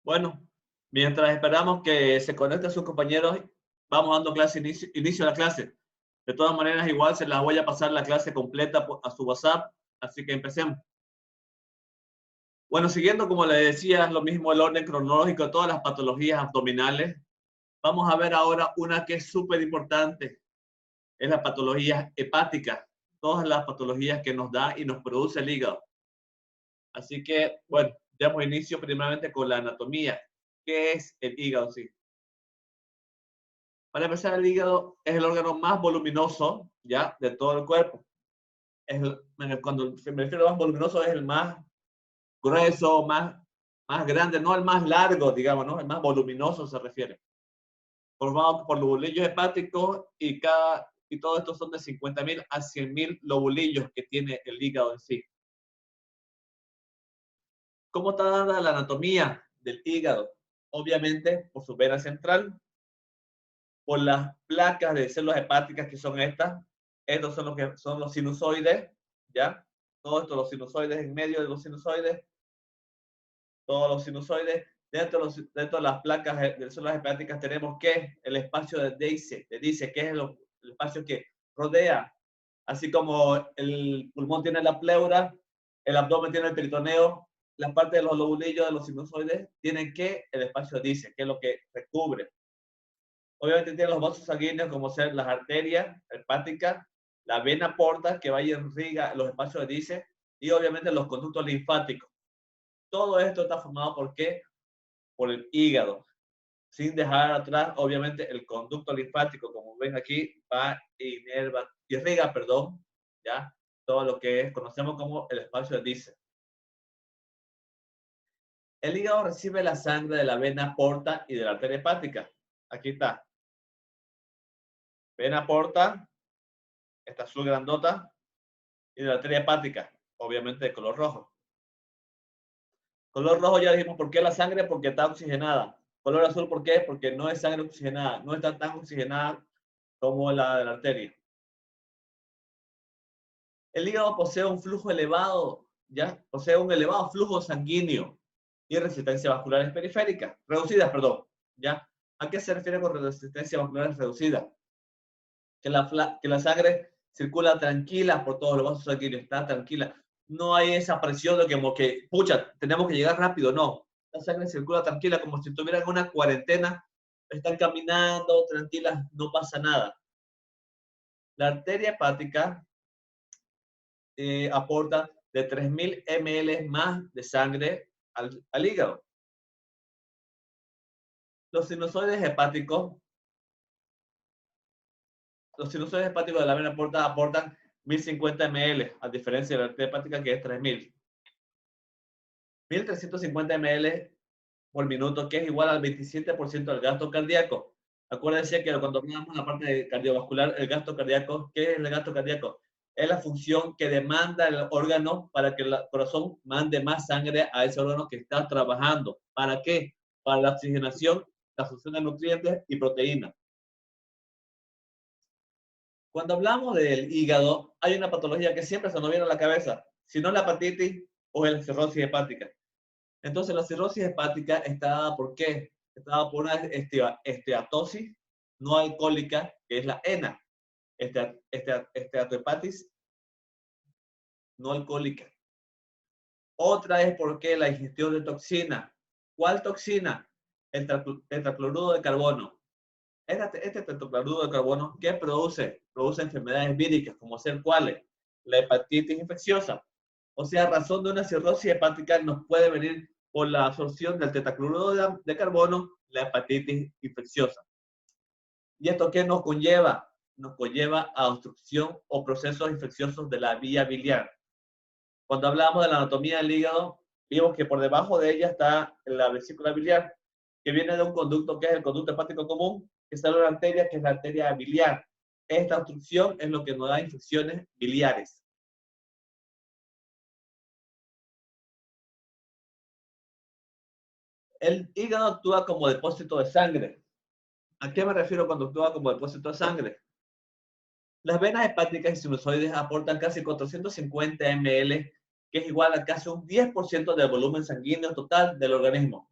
Bueno, mientras esperamos que se conecten sus compañeros, vamos dando inicio a la clase. De todas maneras, igual se las voy a pasar la clase completa a su WhatsApp, así que empecemos. Bueno, siguiendo, como le decía, lo mismo el orden cronológico de todas las patologías abdominales. Vamos a ver ahora una que es súper importante, es la patología hepática, todas las patologías que nos da y nos produce el hígado. Así que, bueno, damos inicio primeramente con la anatomía. ¿Qué es el hígado? Sí. Para empezar, el hígado es el órgano más voluminoso, ¿ya? De todo el cuerpo. Cuando me refiero a más voluminoso, es el más grueso, más grande, no el más largo, digamos, ¿no? El más voluminoso se refiere. Formado por lobulillos hepáticos y todos estos son de 50.000 a 100.000 lobulillos que tiene el hígado en sí. ¿Cómo está dada la anatomía del hígado? Obviamente, por su vena central, por las placas de células hepáticas que son estas. Estos son los sinusoides, ¿ya? Todos estos, los sinusoides en medio de los sinusoides, todos los sinusoides. Dentro de las placas de células hepáticas tenemos que el espacio de Dice, que es el espacio que rodea, así como el pulmón tiene la pleura, el abdomen tiene el peritoneo, las partes de los lobulillos de los sinusoides tienen que el espacio Dice, que es lo que recubre. Obviamente tiene los vasos sanguíneos como ser las arterias hepáticas, la vena porta que va y irriga los espacios de Dice y obviamente los conductos linfáticos. Todo esto está formado ¿por qué? Por el hígado. Sin dejar atrás, obviamente, el conducto linfático, como ven aquí, va y irriga, ya, todo lo que conocemos como el espacio de Dice. El hígado recibe la sangre de la vena porta y de la arteria hepática. Aquí está. Vena porta, esta azul grandota, y de la arteria hepática, obviamente de color rojo. Color rojo ya dijimos por qué la sangre, porque está oxigenada. Color azul, ¿por qué? Porque no es sangre oxigenada, no está tan oxigenada como la de la arteria. El hígado posee un flujo elevado, ¿ya? Posee un elevado flujo sanguíneo y resistencia vascular periférica, reducida, perdón, ¿ya? ¿A qué se refiere con resistencia vascular reducida? Que la sangre circula tranquila por todos los vasos sanguíneos, está tranquila. No hay esa presión de que, pucha, tenemos que llegar rápido, no. La sangre circula tranquila, como si estuvieran en una cuarentena, están caminando tranquilas, no pasa nada. La arteria hepática aporta de 3.000 ml más de sangre al hígado. Los sinusoides hepáticos de la vena porta aportan 1.050 ml, a diferencia de la arteria hepática que es 3.000. 1.350 ml por minuto, que es igual al 27% del gasto cardíaco. Acuérdense que cuando hablamos la parte cardiovascular, el gasto cardíaco, ¿qué es el gasto cardíaco? Es la función que demanda el órgano para que el corazón mande más sangre a ese órgano que está trabajando. ¿Para qué? Para la oxigenación, la función de nutrientes y proteínas. Cuando hablamos del hígado, hay una patología que siempre se nos viene a la cabeza, si no la hepatitis o la cirrosis hepática. Entonces, la cirrosis hepática está dada por qué? Está dada por una esteatosis no alcohólica, que es la ENA, esteatohepatis no alcohólica. Otra es porque la ingestión de toxina. ¿Cuál toxina? El tetracloruro de carbono. Este tetracloruro de carbono, ¿qué produce? Produce enfermedades víricas, como ser cuáles. La hepatitis infecciosa. O sea, a razón de una cirrosis hepática nos puede venir por la absorción del tetracloruro de carbono, la hepatitis infecciosa. ¿Y esto qué nos conlleva? Nos conlleva a obstrucción o procesos infecciosos de la vía biliar. Cuando hablamos de la anatomía del hígado, vimos que por debajo de ella está la vesícula biliar, que viene de un conducto que es el conducto hepático común, que está en la arteria, que es la arteria biliar. Esta obstrucción es lo que nos da infecciones biliares. El hígado actúa como depósito de sangre. ¿A qué me refiero cuando actúa como depósito de sangre? Las venas hepáticas y sinusoides aportan casi 450 ml, que es igual a casi un 10% del volumen sanguíneo total del organismo.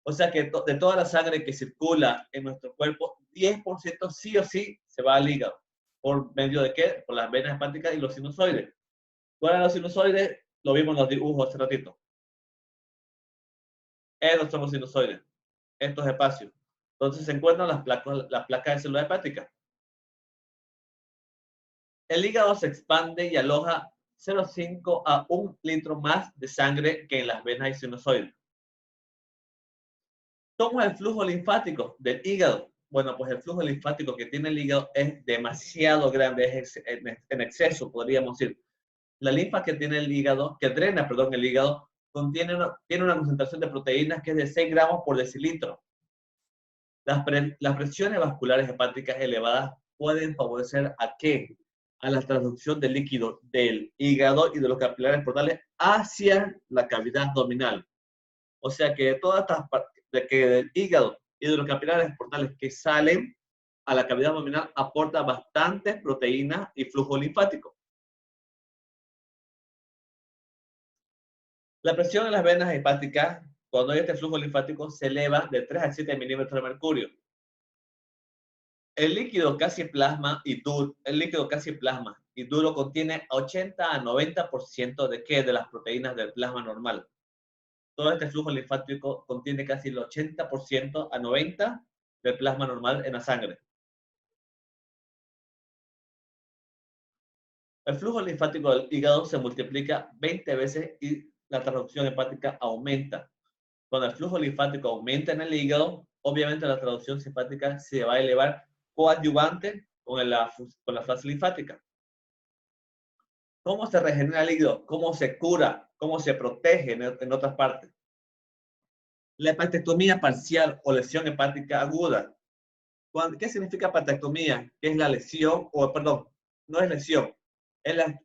O sea que de toda la sangre que circula en nuestro cuerpo, 10% sí o sí se va al hígado. ¿Por medio de qué? Por las venas hepáticas y los sinusoides. ¿Cuáles son los sinusoides? Lo vimos en los dibujos hace ratito. Estos son los sinusoides, estos espacios. Entonces se encuentran las placas de células hepáticas. El hígado se expande y aloja 0,5 a 1 litro más de sangre que en las venas y sinusoides. ¿Cómo es el flujo linfático del hígado? Bueno, pues el flujo linfático que tiene el hígado es demasiado grande, es en exceso, podríamos decir. La linfa que tiene el hígado, que drena, perdón, el hígado, tiene una concentración de proteínas que es de 6 gramos por decilitro. Las presiones vasculares hepáticas elevadas pueden favorecer ¿a qué? A la traducción del líquido del hígado y de los capilares portales hacia la cavidad abdominal. O sea que todas estas que del hígado y de los capilares portales que salen a la cavidad abdominal aporta bastantes proteínas y flujo linfático. La presión en las venas hepáticas, cuando hay este flujo linfático, se eleva de 3 a 7 milímetros de mercurio. El líquido casi plasma y duro contiene 80 a 90% de ¿qué? De las proteínas del plasma normal. Todo este flujo linfático contiene casi el 80% a 90% del plasma normal en la sangre. El flujo linfático del hígado se multiplica 20 veces y la traducción hepática aumenta. Cuando el flujo linfático aumenta en el hígado, obviamente la traducción hepática se va a elevar coadyuvante con la fase linfática. ¿Cómo se regenera el hígado? ¿Cómo se cura? ¿Cómo se protege en otras partes? La hepatectomía parcial o lesión hepática aguda. ¿Qué significa hepatectomía? Que es la lesión, o perdón, no es lesión.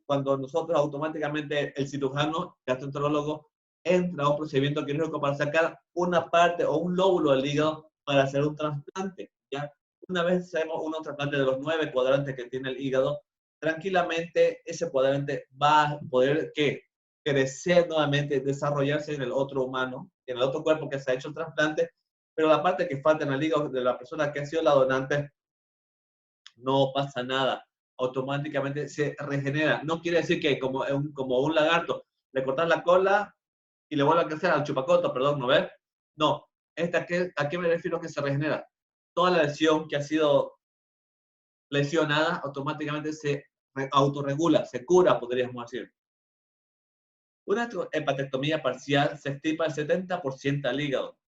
Cuando nosotros automáticamente, el cirujano, gastroenterólogo, entra a un procedimiento quirúrgico para sacar una parte o un lóbulo del hígado para hacer un trasplante. ¿Ya? Una vez hacemos un trasplante de los 9 cuadrantes que tiene el hígado, tranquilamente ese cuadrante va a poder ¿qué? Crecer nuevamente, desarrollarse en el otro humano, en el otro cuerpo que se ha hecho el trasplante, pero la parte que falta en el hígado de la persona que ha sido la donante, no pasa nada. Automáticamente se regenera. No quiere decir que como un lagarto, le cortas la cola y le vuelve a crecer al chupacoto, perdón, ¿no ves? No. ¿A qué me refiero que se regenera? Toda la lesión que ha sido lesionada automáticamente se autorregula, se cura, podríamos decir. Una hepatectomía parcial se estima el 70% al hígado.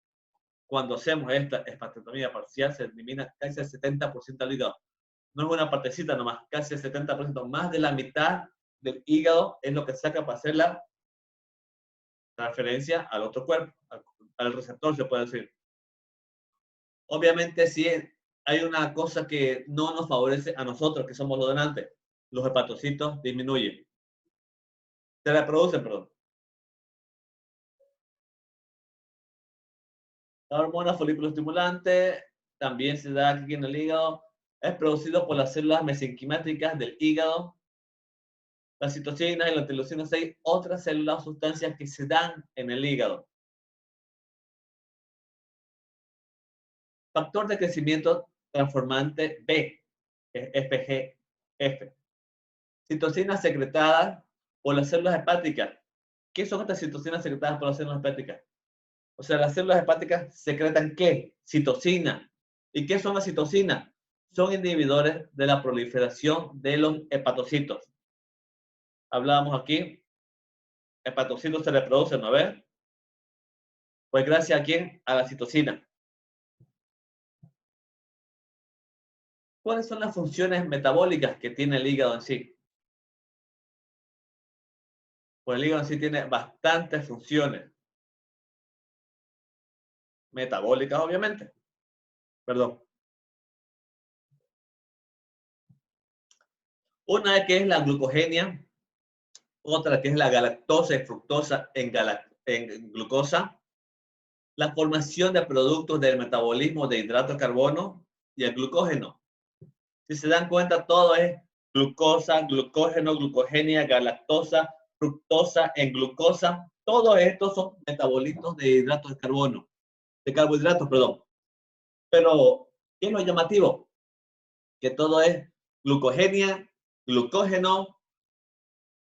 Cuando hacemos esta hepatectomía parcial, se elimina casi el 70% del hígado. No es una partecita nomás, casi el 70%, más de la mitad del hígado es lo que saca para hacer la transferencia al otro cuerpo, al receptor, se puede decir. Obviamente, sí, hay una cosa que no nos favorece a nosotros, que somos los donantes. Los hepatocitos disminuyen. Se reproducen, perdón. La hormona folículo estimulante también se da aquí en el hígado. Es producido por las células mesenquimáticas del hígado. Las citocinas y la interleucina 6, otras células o sustancias que se dan en el hígado. Factor de crecimiento transformante B, FGF. Citocinas secretadas por las células hepáticas. ¿Qué son estas citocinas secretadas por las células hepáticas? O sea, las células hepáticas secretan ¿qué? Citocina. ¿Y qué son las citocinas? Son inhibidores de la proliferación de los hepatocitos. Hablábamos aquí, hepatocitos se reproducen, ¿no ves? Pues gracias a quién? A la citocina. ¿Cuáles son las funciones metabólicas que tiene el hígado en sí? Pues el hígado en sí tiene bastantes funciones metabólicas, obviamente. Perdón. Una que es la glucogenia, otra que es la galactosa y fructosa en glucosa, la formación de productos del metabolismo de hidratos de carbono y el glucógeno. Si se dan cuenta, todo es glucosa, glucógeno, glucogenia, galactosa, fructosa en glucosa. Todos estos son metabolitos de hidratos de carbono. de carbohidratos, perdón. Pero, ¿qué es lo llamativo? Que todo es glucogenia, glucógeno,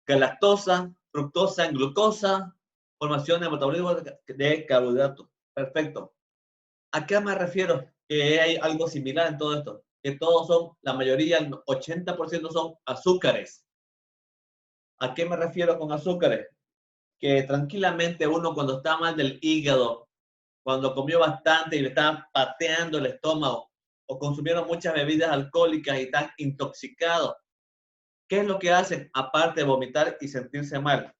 galactosa, fructosa en glucosa, formación de metabolismo de carbohidratos. Perfecto. ¿A qué me refiero? Que hay algo similar en todo esto. Que todos son, la mayoría, el 80% son azúcares. ¿A qué me refiero con azúcares? Que tranquilamente uno cuando está mal del hígado, cuando comió bastante y le está pateando el estómago, o consumieron muchas bebidas alcohólicas y están intoxicados, ¿qué es lo que hacen? Aparte de vomitar y sentirse mal.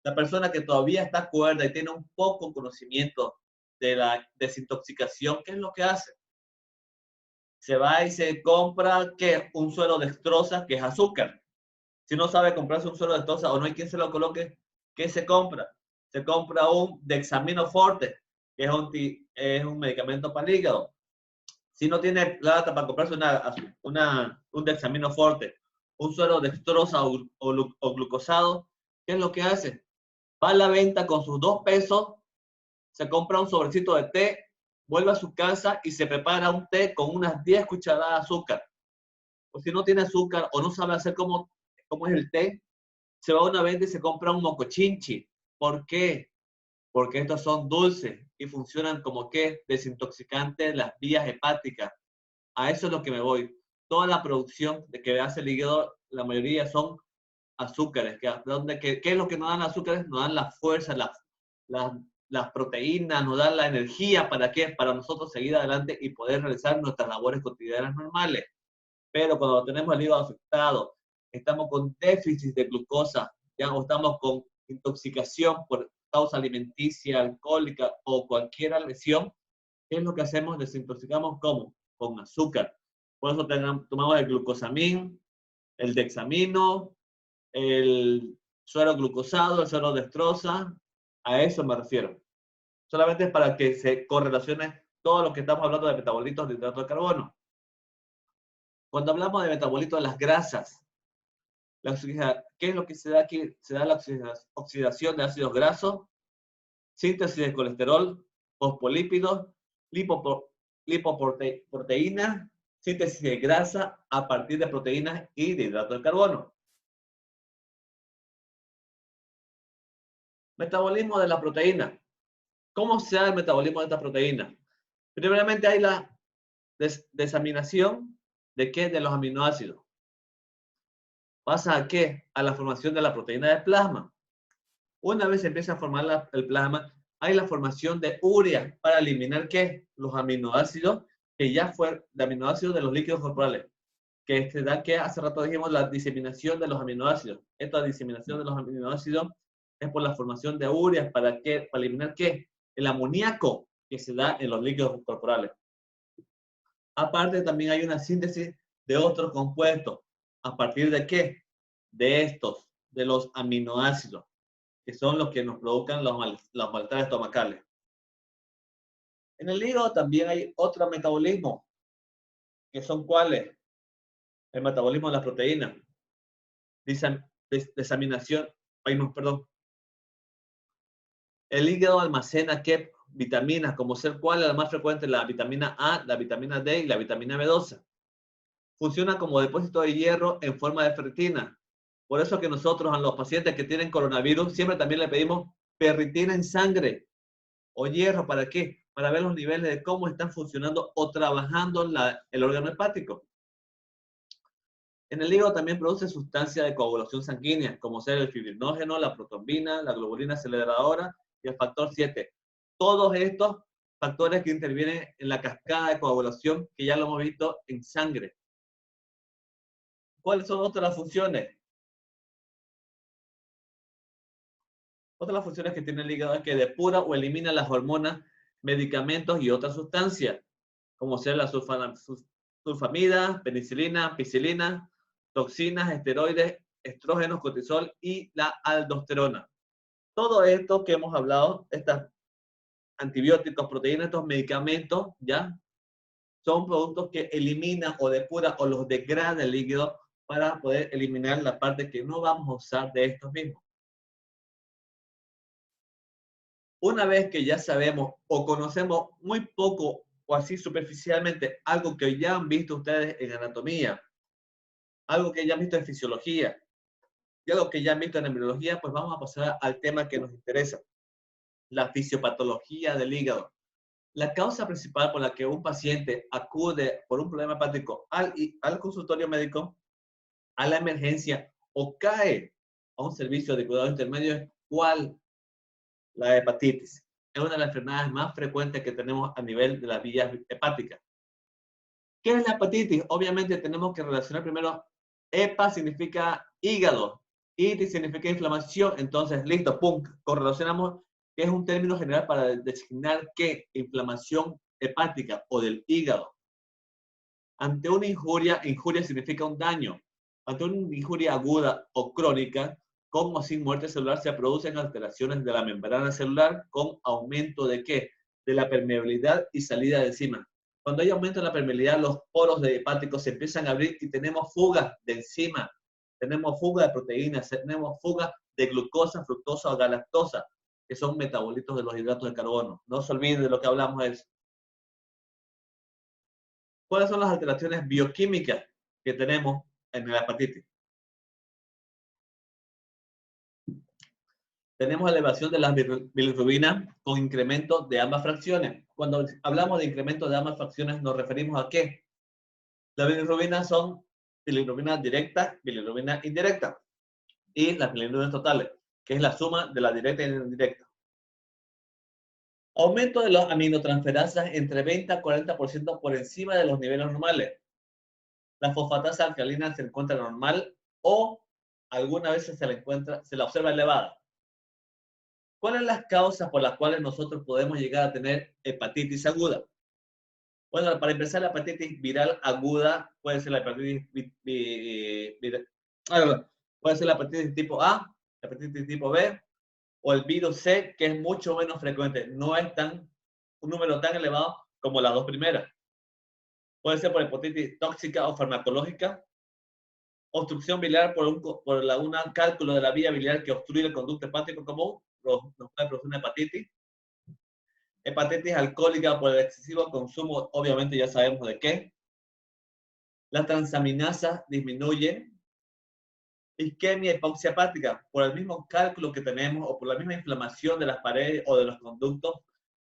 La persona que todavía está cuerda y tiene un poco conocimiento de la desintoxicación, ¿qué es lo que hace? Se va y se compra, ¿qué? Un suero dextrosa, que es azúcar. Si no sabe comprarse un suero dextrosa o no hay quien se lo coloque, ¿qué se compra? Se compra un dexaminoforte, que es un medicamento para el hígado. Si no tiene plata para comprarse un dexaminoforte, un suero dextrosa o glucosado, ¿qué es lo que hace? Va a la venta con sus 2 pesos, se compra un sobrecito de té, vuelve a su casa y se prepara un té con unas 10 cucharadas de azúcar. O si no tiene azúcar o no sabe hacer cómo es el té, se va a una venta y se compra un mocochinchi. ¿Por qué? Porque estos son dulces y funcionan como que desintoxicantes de las vías hepáticas. A eso es lo que me voy. Toda la producción de que hace el hígado, la mayoría son azúcares. ¿Qué es lo que nos dan azúcares? Nos dan la fuerza, las, las proteínas, nos dan la energía. ¿Para qué? Para nosotros seguir adelante y poder realizar nuestras labores cotidianas normales. Pero cuando tenemos el hígado afectado, estamos con déficit de glucosa, ya o estamos con intoxicación por causa alimenticia, alcohólica o cualquier lesión, ¿qué es lo que hacemos? Desintoxicamos ¿cómo? Con azúcar. Por eso tomamos el glucosamín, el dexamino, el suero glucosado, el suero dextrosa. A eso me refiero. Solamente es para que se correlacione todo lo que estamos hablando de metabolitos de hidrato de carbono. Cuando hablamos de metabolitos de las grasas, ¿qué es lo que se da aquí? Se da la oxidación de ácidos grasos, síntesis de colesterol, fosfolípidos, lipoproteínas, síntesis de grasa a partir de proteínas y de hidratos de carbono. Metabolismo de la proteína. ¿Cómo se da el metabolismo de esta proteína? Primeramente hay la desaminación de qué? De los aminoácidos. ¿Pasa a qué? A la formación de la proteína de plasma. Una vez se empieza a formar el plasma, hay la formación de urea para eliminar ¿qué? Los aminoácidos que ya fueron de aminoácidos de los líquidos corporales. Que se da que hace rato dijimos la diseminación de los aminoácidos. Esta diseminación de los aminoácidos es por la formación de urea para eliminar ¿qué? El amoníaco que se da en los líquidos corporales. Aparte también hay una síntesis de otros compuestos. ¿A partir de qué? De estos, de los aminoácidos, que son los que nos provocan los malestares estomacales. En el hígado también hay otro metabolismo, que son ¿cuáles? El metabolismo de las proteínas, desaminación, perdón. El hígado almacena ¿qué? Vitaminas, como ser cuál es la más frecuente, la vitamina A, la vitamina D y la vitamina B12. Funciona como depósito de hierro en forma de ferritina. Por eso que nosotros a los pacientes que tienen coronavirus siempre también le pedimos ferritina en sangre o hierro. ¿Para qué? Para ver los niveles de cómo están funcionando o trabajando el órgano hepático. En el hígado también produce sustancias de coagulación sanguínea, como ser el fibrinógeno, la protrombina, la globulina aceleradora y el factor 7. Todos estos factores que intervienen en la cascada de coagulación que ya lo hemos visto en sangre. ¿Cuáles son otras funciones? Otras funciones que tiene el hígado es que depura o elimina las hormonas, medicamentos y otras sustancias, como ser la sulfamida, penicilina, ampicilina, toxinas, esteroides, estrógenos, cortisol y la aldosterona. Todo esto que hemos hablado, estos antibióticos, proteínas, estos medicamentos, ¿ya? Son productos que eliminan o depuran o los degrada el líquido para poder eliminar la parte que no vamos a usar de estos mismos. Una vez que ya sabemos o conocemos muy poco o así superficialmente algo que ya han visto ustedes en anatomía, algo que ya han visto en fisiología y algo que ya han visto en embriología, pues vamos a pasar al tema que nos interesa, la fisiopatología del hígado. La causa principal por la que un paciente acude por un problema hepático al consultorio médico, a la emergencia o cae a un servicio de cuidado intermedio es ¿cuál? La hepatitis. Es una de las enfermedades más frecuentes que tenemos a nivel de las vías hepáticas. ¿Qué es la hepatitis? Obviamente tenemos que relacionar primero, hepa significa hígado, itis significa inflamación, entonces listo, pum, correlacionamos que es un término general para designar qué inflamación hepática o del hígado. Ante una injuria, injuria significa un daño. Ante una injuria aguda o crónica, con o sin muerte celular, se producen alteraciones de la membrana celular con aumento de ¿qué? De la permeabilidad y salida de enzimas. Cuando hay aumento en la permeabilidad, los poros hepáticos se empiezan a abrir y tenemos fuga de enzimas, tenemos fuga de proteínas, tenemos fuga de glucosa, fructosa o galactosa, que son metabolitos de los hidratos de carbono. No se olviden de lo que hablamos de eso. ¿Cuáles son las alteraciones bioquímicas que tenemos en la hepatitis? Tenemos elevación de las bilirrubinas con incremento de ambas fracciones. Cuando hablamos de incremento de ambas fracciones, ¿nos referimos a qué? Las bilirrubinas son bilirrubinas directas, bilirrubinas indirectas y las bilirrubinas totales, que es la suma de la directa y la indirecta. Aumento de las aminotransferasas entre 20 a 40% por encima de los niveles normales. La fosfatasa alcalina se encuentra normal o algunas veces se la observa elevada. ¿Cuáles son las causas por las cuales nosotros podemos llegar a tener hepatitis aguda? Bueno, para empezar, la hepatitis viral aguda puede ser la hepatitis puede ser la hepatitis tipo A, la hepatitis tipo B o el virus C, que es mucho menos frecuente. No es un número tan elevado como las dos primeras. Puede ser por hepatitis tóxica o farmacológica, obstrucción biliar por un cálculo de la vía biliar que obstruye el conducto hepático común, nos puede producir una hepatitis. Hepatitis alcohólica por el excesivo consumo, obviamente ya sabemos de qué. La transaminasa disminuye. Isquemia, hipoxia hepática, por el mismo cálculo que tenemos o por la misma inflamación de las paredes o de los conductos,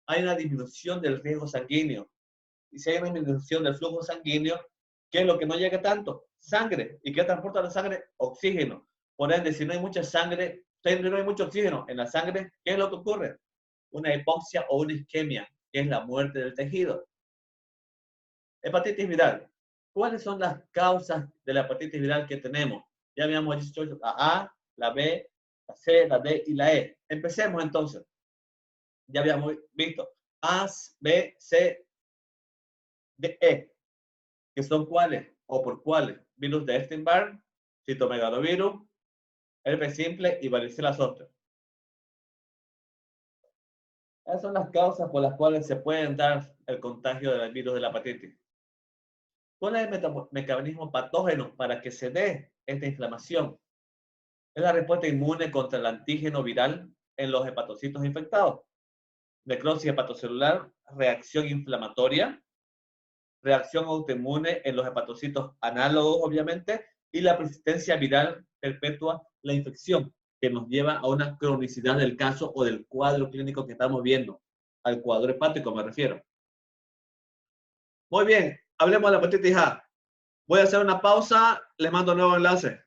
hay una disminución del riesgo sanguíneo. Y si hay una disminución del flujo sanguíneo, ¿qué es lo que no llega tanto? Sangre. ¿Y qué transporta la sangre? Oxígeno. Por ende, si no hay mucha sangre, si no hay mucho oxígeno en la sangre, ¿qué es lo que ocurre? Una hipoxia o una isquemia, que es la muerte del tejido. Hepatitis viral. ¿Cuáles son las causas de la hepatitis viral que tenemos? Ya habíamos dicho la A, la B, la C, la D y la E. Empecemos entonces. Ya habíamos visto A, B, C, D, E. ¿Que son cuáles o por cuáles? Virus de Epstein-Barr, citomegalovirus, herpes simple y varicela zoster. Esas son las causas por las cuales se puede dar el contagio del virus de la hepatitis. ¿Cuál es el mecanismo patógeno para que se dé esta inflamación? Es la respuesta inmune contra el antígeno viral en los hepatocitos infectados. Necrosis hepatocelular, reacción inflamatoria, reacción autoinmune en los hepatocitos análogos, obviamente, y la persistencia viral perpetua la infección, que nos lleva a una cronicidad del caso o del cuadro clínico que estamos viendo. Al cuadro hepático me refiero. Muy bien, hablemos de la hepatitis A. Voy a hacer una pausa, les mando un nuevo enlace.